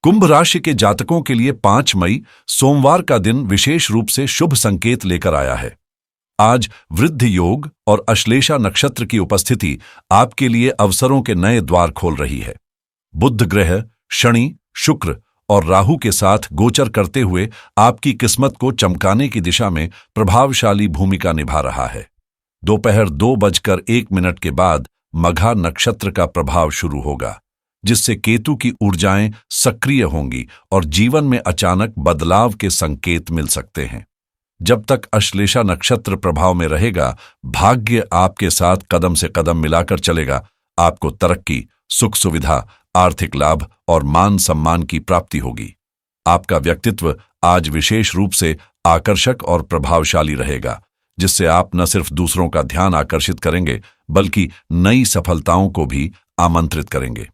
कुंभ राशि के जातकों के लिए 5 मई सोमवार का दिन विशेष रूप से शुभ संकेत लेकर आया है। आज वृद्धि योग और अश्लेषा नक्षत्र की उपस्थिति आपके लिए अवसरों के नए द्वार खोल रही है। बुध ग्रह शनि, शुक्र और राहु के साथ गोचर करते हुए आपकी किस्मत को चमकाने की दिशा में प्रभावशाली भूमिका निभा रहा है। दोपहर 2:01 के बाद मघा नक्षत्र का प्रभाव शुरू होगा, जिससे केतु की ऊर्जाएं सक्रिय होंगी और जीवन में अचानक बदलाव के संकेत मिल सकते हैं। जब तक अश्लेषा नक्षत्र प्रभाव में रहेगा, भाग्य आपके साथ कदम से कदम मिलाकर चलेगा। आपको तरक्की, सुख सुविधा, आर्थिक लाभ और मान सम्मान की प्राप्ति होगी। आपका व्यक्तित्व आज विशेष रूप से आकर्षक और प्रभावशाली रहेगा, जिससे आप न सिर्फ दूसरों का ध्यान आकर्षित करेंगे, बल्कि नई सफलताओं को भी आमंत्रित करेंगे।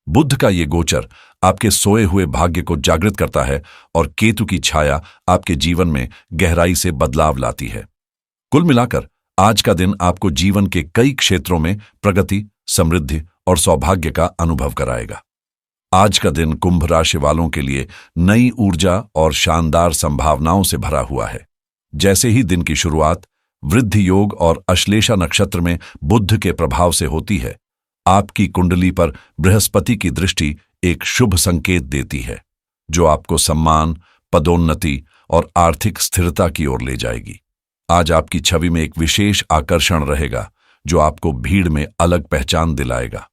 बुध का ये गोचर आपके सोए हुए भाग्य को जागृत करता है और केतु की छाया आपके जीवन में गहराई से बदलाव लाती है। कुल मिलाकर आज का दिन आपको जीवन के कई क्षेत्रों में प्रगति, समृद्धि और सौभाग्य का अनुभव कराएगा। आज का दिन कुंभ राशि वालों के लिए नई ऊर्जा और शानदार संभावनाओं से भरा हुआ है। जैसे ही दिन की शुरुआत वृद्धि योग और अश्लेषा नक्षत्र में बुध के प्रभाव से होती है, आपकी कुंडली पर बृहस्पति की दृष्टि एक शुभ संकेत देती है, जो आपको सम्मान, पदोन्नति और आर्थिक स्थिरता की ओर ले जाएगी। आज आपकी छवि में एक विशेष आकर्षण रहेगा, जो आपको भीड़ में अलग पहचान दिलाएगा।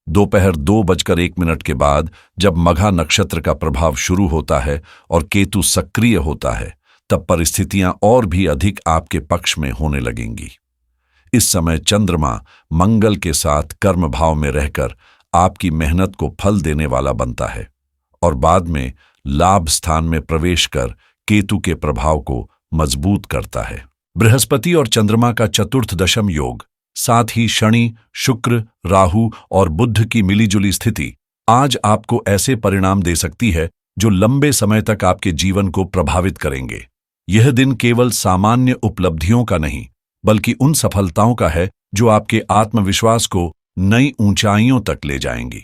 दोपहर 2:01 के बाद जब मघा नक्षत्र का प्रभाव शुरू होता है और केतु सक्रिय होता है, तब परिस्थितियां और भी अधिक आपके पक्ष में होने लगेंगी। इस समय चंद्रमा मंगल के साथ कर्म भाव में रहकर आपकी मेहनत को फल देने वाला बनता है और बाद में लाभ स्थान में प्रवेश कर केतु के प्रभाव को मजबूत करता है। बृहस्पति और चंद्रमा का चतुर्थ दशम योग, साथ ही शनि, शुक्र, राहु और बुध की मिलीजुली स्थिति आज आपको ऐसे परिणाम दे सकती है जो लंबे समय तक आपके जीवन को प्रभावित करेंगे। यह दिन केवल सामान्य उपलब्धियों का नहीं, बल्कि उन सफलताओं का है जो आपके आत्मविश्वास को नई ऊंचाइयों तक ले जाएंगी।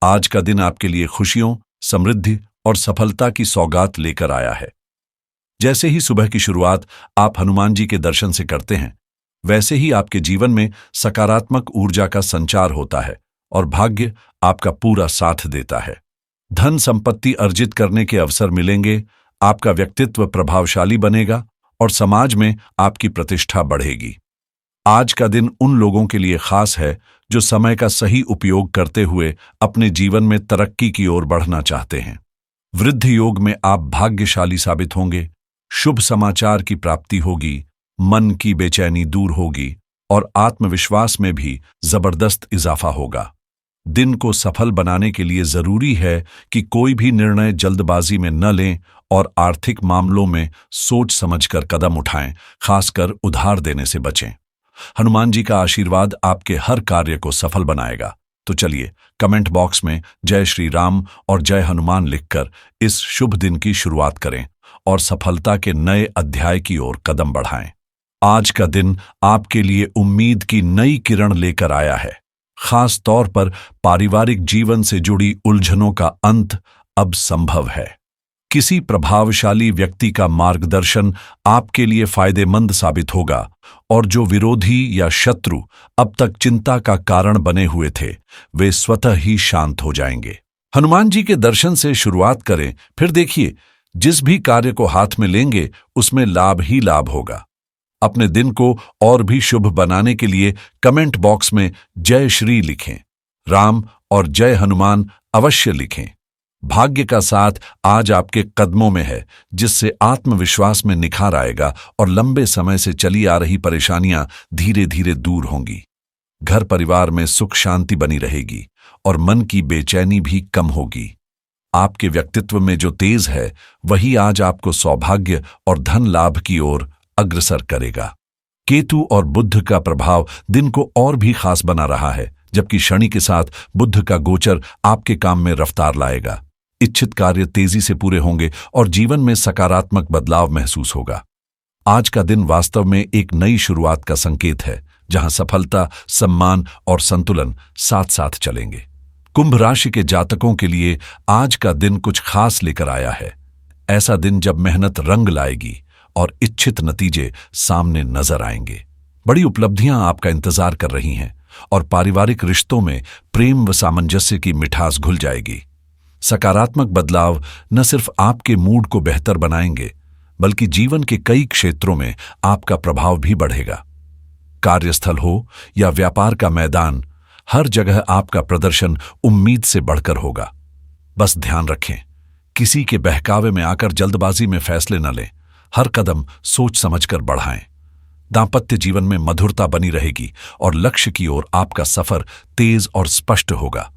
आज का दिन आपके लिए खुशियों, समृद्धि और सफलता की सौगात लेकर आया है। जैसे ही सुबह की शुरुआत आप हनुमान जी के दर्शन से करते हैं, वैसे ही आपके जीवन में सकारात्मक ऊर्जा का संचार होता है और भाग्य आपका पूरा साथ देता है। धन संपत्ति अर्जित करने के अवसर मिलेंगे, आपका व्यक्तित्व प्रभावशाली बनेगा और समाज में आपकी प्रतिष्ठा बढ़ेगी। आज का दिन उन लोगों के लिए खास है जो समय का सही उपयोग करते हुए अपने जीवन में तरक्की की ओर बढ़ना चाहते हैं। वृद्धि योग में आप भाग्यशाली साबित होंगे, शुभ समाचार की प्राप्ति होगी, मन की बेचैनी दूर होगी और आत्मविश्वास में भी जबरदस्त इजाफा होगा। दिन को सफल बनाने के लिए जरूरी है कि कोई भी निर्णय जल्दबाजी में न लें और आर्थिक मामलों में सोच समझकर कदम उठाएं, खासकर उधार देने से बचें। हनुमान जी का आशीर्वाद आपके हर कार्य को सफल बनाएगा। तो चलिए कमेंट बॉक्स में जय श्री राम और जय हनुमान लिखकर इस शुभ दिन की शुरुआत करें और सफलता के नए अध्याय की ओर कदम बढ़ाएं। आज का दिन आपके लिए उम्मीद की नई किरण लेकर आया है। खास तौर पर पारिवारिक जीवन से जुड़ी उलझनों का अंत अब संभव है। किसी प्रभावशाली व्यक्ति का मार्गदर्शन आपके लिए फायदेमंद साबित होगा और जो विरोधी या शत्रु अब तक चिंता का कारण बने हुए थे, वे स्वतः ही शांत हो जाएंगे। हनुमान जी के दर्शन से शुरुआत करें, फिर देखिए जिस भी कार्य को हाथ में लेंगे उसमें लाभ ही लाभ होगा। अपने दिन को और भी शुभ बनाने के लिए कमेंट बॉक्स में जय श्री लिखें, राम और जय हनुमान अवश्य लिखें। भाग्य का साथ आज आपके कदमों में है, जिससे आत्मविश्वास में निखार आएगा और लंबे समय से चली आ रही परेशानियां धीरे धीरे दूर होंगी। घर परिवार में सुख शांति बनी रहेगी और मन की बेचैनी भी कम होगी। आपके व्यक्तित्व में जो तेज है, वही आज आपको सौभाग्य और धन लाभ की ओर अग्रसर करेगा। केतु और बुध का प्रभाव दिन को और भी खास बना रहा है, जबकि शनि के साथ बुध का गोचर आपके काम में रफ्तार लाएगा। इच्छित कार्य तेजी से पूरे होंगे और जीवन में सकारात्मक बदलाव महसूस होगा। आज का दिन वास्तव में एक नई शुरुआत का संकेत है, जहां सफलता, सम्मान और संतुलन साथ साथ चलेंगे। कुंभ राशि के जातकों के लिए आज का दिन कुछ खास लेकर आया है। ऐसा दिन जब मेहनत रंग लाएगी और इच्छित नतीजे सामने नजर आएंगे। बड़ी उपलब्धियां आपका इंतजार कर रही हैं और पारिवारिक रिश्तों में प्रेम व सामंजस्य की मिठास घुल जाएगी। सकारात्मक बदलाव न सिर्फ आपके मूड को बेहतर बनाएंगे, बल्कि जीवन के कई क्षेत्रों में आपका प्रभाव भी बढ़ेगा। कार्यस्थल हो या व्यापार का मैदान, हर जगह आपका प्रदर्शन उम्मीद से बढ़कर होगा। बस ध्यान रखें, किसी के बहकावे में आकर जल्दबाजी में फैसले न लें। हर कदम सोच समझकर बढ़ाएं। दांपत्य जीवन में मधुरता बनी रहेगी और लक्ष्य की ओर आपका सफर तेज और स्पष्ट होगा।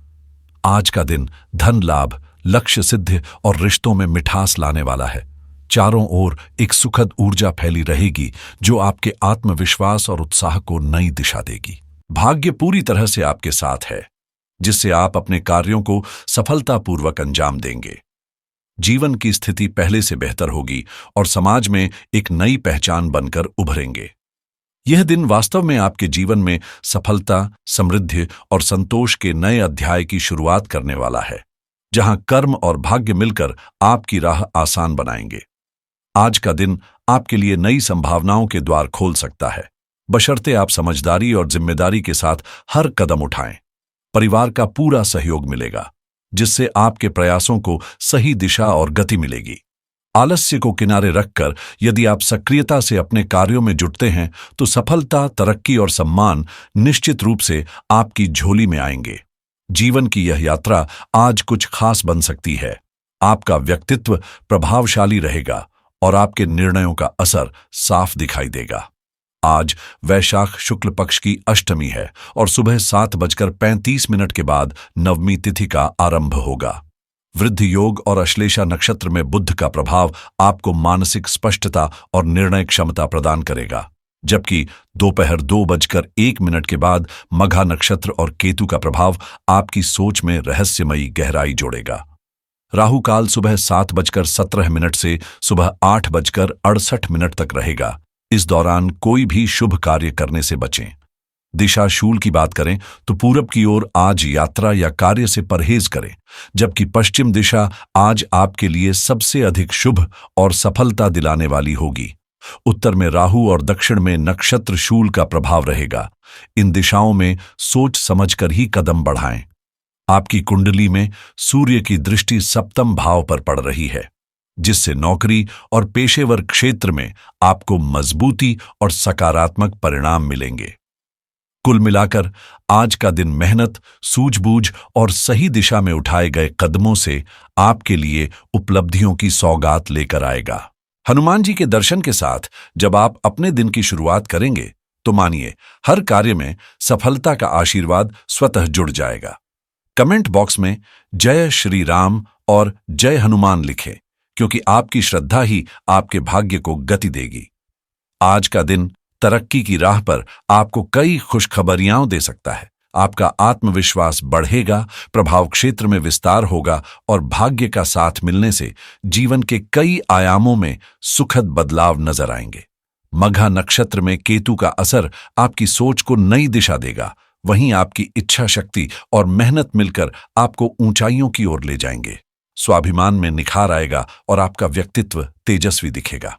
आज का दिन धन लाभ, लक्ष्य सिद्धि और रिश्तों में मिठास लाने वाला है। चारों ओर एक सुखद ऊर्जा फैली रहेगी जो आपके आत्मविश्वास और उत्साह को नई दिशा देगी। भाग्य पूरी तरह से आपके साथ है, जिससे आप अपने कार्यों को सफलतापूर्वक अंजाम देंगे। जीवन की स्थिति पहले से बेहतर होगी और समाज में एक नई पहचान बनकर उभरेंगे। यह दिन वास्तव में आपके जीवन में सफलता, समृद्धि और संतोष के नए अध्याय की शुरुआत करने वाला है, जहां कर्म और भाग्य मिलकर आपकी राह आसान बनाएंगे। आज का दिन आपके लिए नई संभावनाओं के द्वार खोल सकता है, बशर्ते आप समझदारी और जिम्मेदारी के साथ हर कदम उठाएं। परिवार का पूरा सहयोग मिलेगा, जिससे आपके प्रयासों को सही दिशा और गति मिलेगी। आलस्य को किनारे रखकर यदि आप सक्रियता से अपने कार्यों में जुटते हैं तो सफलता, तरक्की और सम्मान निश्चित रूप से आपकी झोली में आएंगे। जीवन की यह यात्रा आज कुछ खास बन सकती है। आपका व्यक्तित्व प्रभावशाली रहेगा और आपके निर्णयों का असर साफ दिखाई देगा। आज वैशाख शुक्ल पक्ष की अष्टमी है और सुबह 7:35 के बाद नवमी तिथि का आरंभ होगा। वृद्धि योग और अश्लेषा नक्षत्र में बुध का प्रभाव आपको मानसिक स्पष्टता और निर्णय क्षमता प्रदान करेगा, जबकि दोपहर 2:01 के बाद मघा नक्षत्र और केतु का प्रभाव आपकी सोच में रहस्यमयी गहराई जोड़ेगा। राहु काल सुबह 7:17 से सुबह 8:68 तक रहेगा। इस दौरान कोई भी शुभ कार्य करने से बचें। दिशा शूल की बात करें तो पूरब की ओर आज यात्रा या कार्य से परहेज करें, जबकि पश्चिम दिशा आज आपके लिए सबसे अधिक शुभ और सफलता दिलाने वाली होगी। उत्तर में राहु और दक्षिण में नक्षत्र शूल का प्रभाव रहेगा। इन दिशाओं में सोच समझकर ही कदम बढ़ाएं। आपकी कुंडली में सूर्य की दृष्टि सप्तम भाव पर पड़ रही है, जिससे नौकरी और पेशेवर क्षेत्र में आपको मजबूती और सकारात्मक परिणाम मिलेंगे। कुल मिलाकर आज का दिन मेहनत, सूझबूझ और सही दिशा में उठाए गए कदमों से आपके लिए उपलब्धियों की सौगात लेकर आएगा। हनुमान जी के दर्शन के साथ जब आप अपने दिन की शुरुआत करेंगे तो मानिए हर कार्य में सफलता का आशीर्वाद स्वतः जुड़ जाएगा। कमेंट बॉक्स में जय श्री राम और जय हनुमान लिखें, क्योंकि आपकी श्रद्धा ही आपके भाग्य को गति देगी। आज का दिन तरक्की की राह पर आपको कई खुशखबरियां दे सकता है। आपका आत्मविश्वास बढ़ेगा, प्रभाव क्षेत्र में विस्तार होगा और भाग्य का साथ मिलने से जीवन के कई आयामों में सुखद बदलाव नजर आएंगे। मघा नक्षत्र में केतु का असर आपकी सोच को नई दिशा देगा, वहीं आपकी इच्छा शक्ति और मेहनत मिलकर आपको ऊंचाइयों की ओर ले जाएंगे। स्वाभिमान में निखार आएगा और आपका व्यक्तित्व तेजस्वी दिखेगा।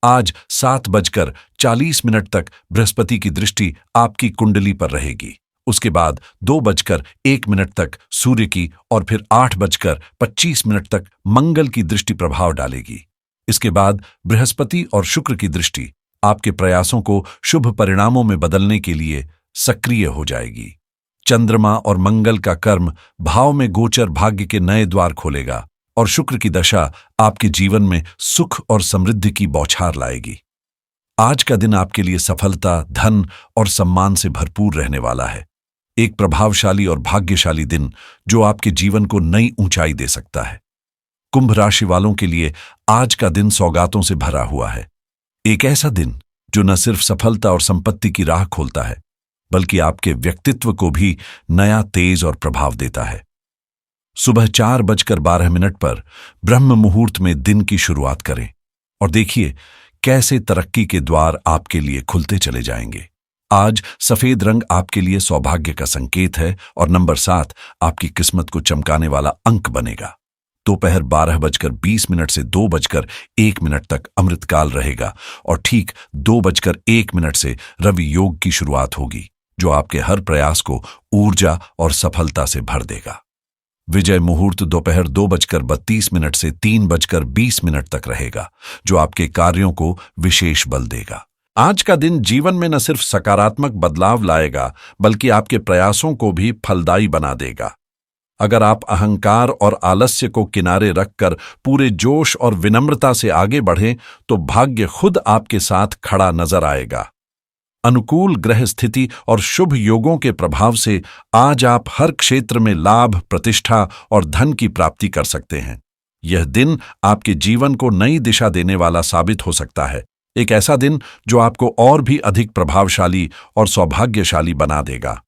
आज 7:40 तक बृहस्पति की दृष्टि आपकी कुंडली पर रहेगी। उसके बाद 2:01 तक सूर्य की और फिर 8:25 तक मंगल की दृष्टि प्रभाव डालेगी। इसके बाद बृहस्पति और शुक्र की दृष्टि आपके प्रयासों को शुभ परिणामों में बदलने के लिए सक्रिय हो जाएगी। चंद्रमा और मंगल का कर्म भाव में गोचर भाग्य के नए द्वार खोलेगा और शुक्र की दशा आपके जीवन में सुख और समृद्धि की बौछार लाएगी। आज का दिन आपके लिए सफलता, धन और सम्मान से भरपूर रहने वाला है। एक प्रभावशाली और भाग्यशाली दिन जो आपके जीवन को नई ऊंचाई दे सकता है। कुंभ राशि वालों के लिए आज का दिन सौगातों से भरा हुआ है। एक ऐसा दिन जो न सिर्फ सफलता और संपत्ति की राह खोलता है, बल्कि आपके व्यक्तित्व को भी नया तेज और प्रभाव देता है। सुबह 4:12 पर ब्रह्म मुहूर्त में दिन की शुरुआत करें और देखिए कैसे तरक्की के द्वार आपके लिए खुलते चले जाएंगे। आज सफेद रंग आपके लिए सौभाग्य का संकेत है और नंबर 7 आपकी किस्मत को चमकाने वाला अंक बनेगा। दोपहर 12:20 से 2:01 तक अमृतकाल रहेगा और ठीक 2:01 से रवि योग की शुरुआत होगी, जो आपके हर प्रयास को ऊर्जा और सफलता से भर देगा। विजय मुहूर्त दोपहर 2:32 से 3:20 तक रहेगा, जो आपके कार्यों को विशेष बल देगा। आज का दिन जीवन में न सिर्फ सकारात्मक बदलाव लाएगा, बल्कि आपके प्रयासों को भी फलदायी बना देगा। अगर आप अहंकार और आलस्य को किनारे रखकर पूरे जोश और विनम्रता से आगे बढ़ें, तो भाग्य खुद आपके साथ खड़ा नजर आएगा। अनुकूल ग्रह स्थिति और शुभ योगों के प्रभाव से आज आप हर क्षेत्र में लाभ, प्रतिष्ठा और धन की प्राप्ति कर सकते हैं। यह दिन आपके जीवन को नई दिशा देने वाला साबित हो सकता है, एक ऐसा दिन जो आपको और भी अधिक प्रभावशाली और सौभाग्यशाली बना देगा।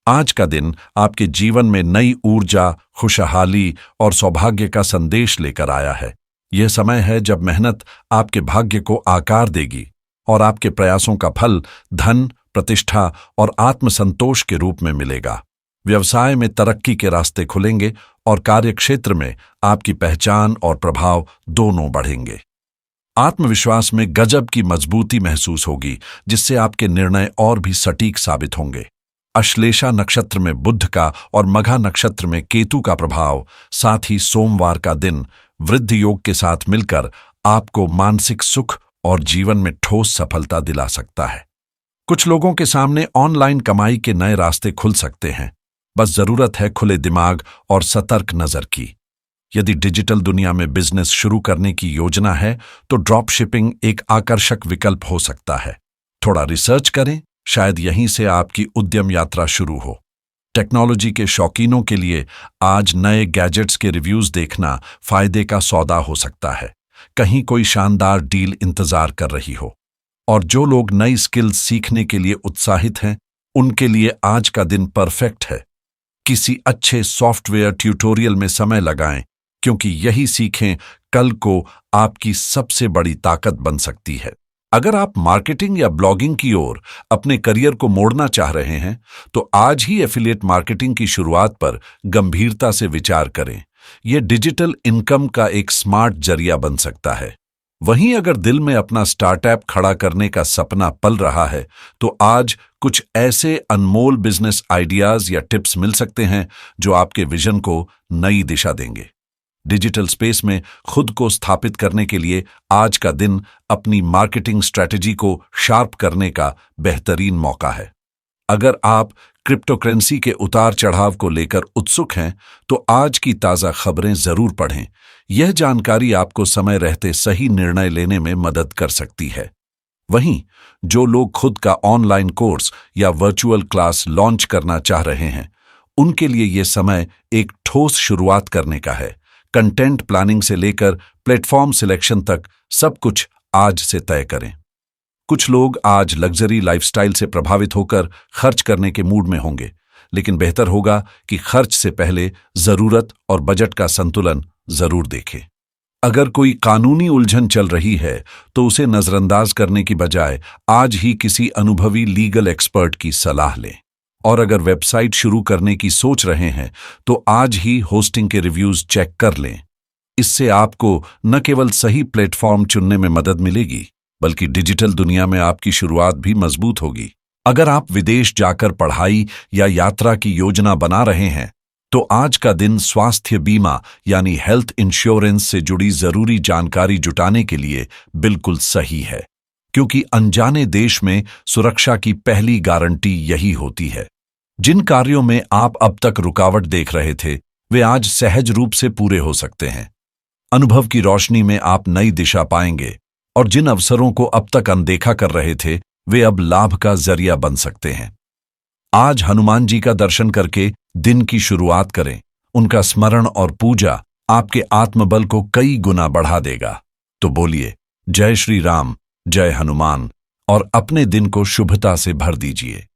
आज का दिन आपके जीवन में नई ऊर्जा, खुशहाली और सौभाग्य का संदेश लेकर आया है। यह समय है जब मेहनत आपके भाग्य को आकार देगी और आपके प्रयासों का फल धन, प्रतिष्ठा और आत्मसंतोष के रूप में मिलेगा। व्यवसाय में तरक्की के रास्ते खुलेंगे और कार्यक्षेत्र में आपकी पहचान और प्रभाव दोनों बढ़ेंगे। आत्मविश्वास में गजब की मजबूती महसूस होगी, जिससे आपके निर्णय और भी सटीक साबित होंगे। अश्लेषा नक्षत्र में बुध का और मघा नक्षत्र में केतु का प्रभाव, साथ ही सोमवार का दिन वृद्धि योग के साथ मिलकर आपको मानसिक सुख और जीवन में ठोस सफलता दिला सकता है। कुछ लोगों के सामने ऑनलाइन कमाई के नए रास्ते खुल सकते हैं, बस जरूरत है खुले दिमाग और सतर्क नजर की। यदि डिजिटल दुनिया में बिजनेस शुरू करने की योजना है, तो ड्रॉप शिपिंग एक आकर्षक विकल्प हो सकता है। थोड़ा रिसर्च करें, शायद यहीं से आपकी उद्यम यात्रा शुरू हो। टेक्नोलॉजी के शौकीनों के लिए आज नए गैजेट्स के रिव्यूज देखना फायदे का सौदा हो सकता है। कहीं कोई शानदार डील इंतजार कर रही हो। और जो लोग नई स्किल्स सीखने के लिए उत्साहित हैं, उनके लिए आज का दिन परफेक्ट है। किसी अच्छे सॉफ्टवेयर ट्यूटोरियल में समय लगाएं, क्योंकि यही सीखें कल को आपकी सबसे बड़ी ताकत बन सकती है। अगर आप मार्केटिंग या ब्लॉगिंग की ओर अपने करियर को मोड़ना चाह रहे हैं, तो आज ही एफिलिएट मार्केटिंग की शुरुआत पर गंभीरता से विचार करें। यह डिजिटल इनकम का एक स्मार्ट जरिया बन सकता है। वहीं अगर दिल में अपना स्टार्टअप खड़ा करने का सपना पल रहा है, तो आज कुछ ऐसे अनमोल बिजनेस आइडियाज या टिप्स मिल सकते हैं जो आपके विजन को नई दिशा देंगे। डिजिटल स्पेस में खुद को स्थापित करने के लिए आज का दिन अपनी मार्केटिंग स्ट्रैटेजी को शार्प करने का बेहतरीन मौका है। अगर आप क्रिप्टोकरेंसी के उतार चढ़ाव को लेकर उत्सुक हैं, तो आज की ताज़ा खबरें जरूर पढ़ें। यह जानकारी आपको समय रहते सही निर्णय लेने में मदद कर सकती है। वहीं जो लोग खुद का ऑनलाइन कोर्स या वर्चुअल क्लास लॉन्च करना चाह रहे हैं, उनके लिए यह समय एक ठोस शुरुआत करने का है। कंटेंट प्लानिंग से लेकर प्लेटफॉर्म सिलेक्शन तक सब कुछ आज से तय करें। कुछ लोग आज लग्जरी लाइफस्टाइल से प्रभावित होकर खर्च करने के मूड में होंगे, लेकिन बेहतर होगा कि खर्च से पहले जरूरत और बजट का संतुलन जरूर देखें। अगर कोई कानूनी उलझन चल रही है, तो उसे नजरअंदाज करने की बजाय आज ही किसी अनुभवी लीगल एक्सपर्ट की सलाह लें। और अगर वेबसाइट शुरू करने की सोच रहे हैं, तो आज ही होस्टिंग के रिव्यूज चेक कर लें। इससे आपको न केवल सही प्लेटफॉर्म चुनने में मदद मिलेगी, बल्कि डिजिटल दुनिया में आपकी शुरुआत भी मजबूत होगी। अगर आप विदेश जाकर पढ़ाई या यात्रा की योजना बना रहे हैं, तो आज का दिन स्वास्थ्य बीमा यानी हेल्थ इंश्योरेंस से जुड़ी जरूरी जानकारी जुटाने के लिए बिल्कुल सही है, क्योंकि अनजाने देश में सुरक्षा की पहली गारंटी यही होती है। जिन कार्यों में आप अब तक रुकावट देख रहे थे, वे आज सहज रूप से पूरे हो सकते हैं। अनुभव की रोशनी में आप नई दिशा पाएंगे और जिन अवसरों को अब तक अनदेखा कर रहे थे, वे अब लाभ का जरिया बन सकते हैं। आज हनुमान जी का दर्शन करके दिन की शुरुआत करें। उनका स्मरण और पूजा आपके आत्मबल को कई गुना बढ़ा देगा। तो बोलिए जय श्री राम, जय हनुमान, और अपने दिन को शुभता से भर दीजिए।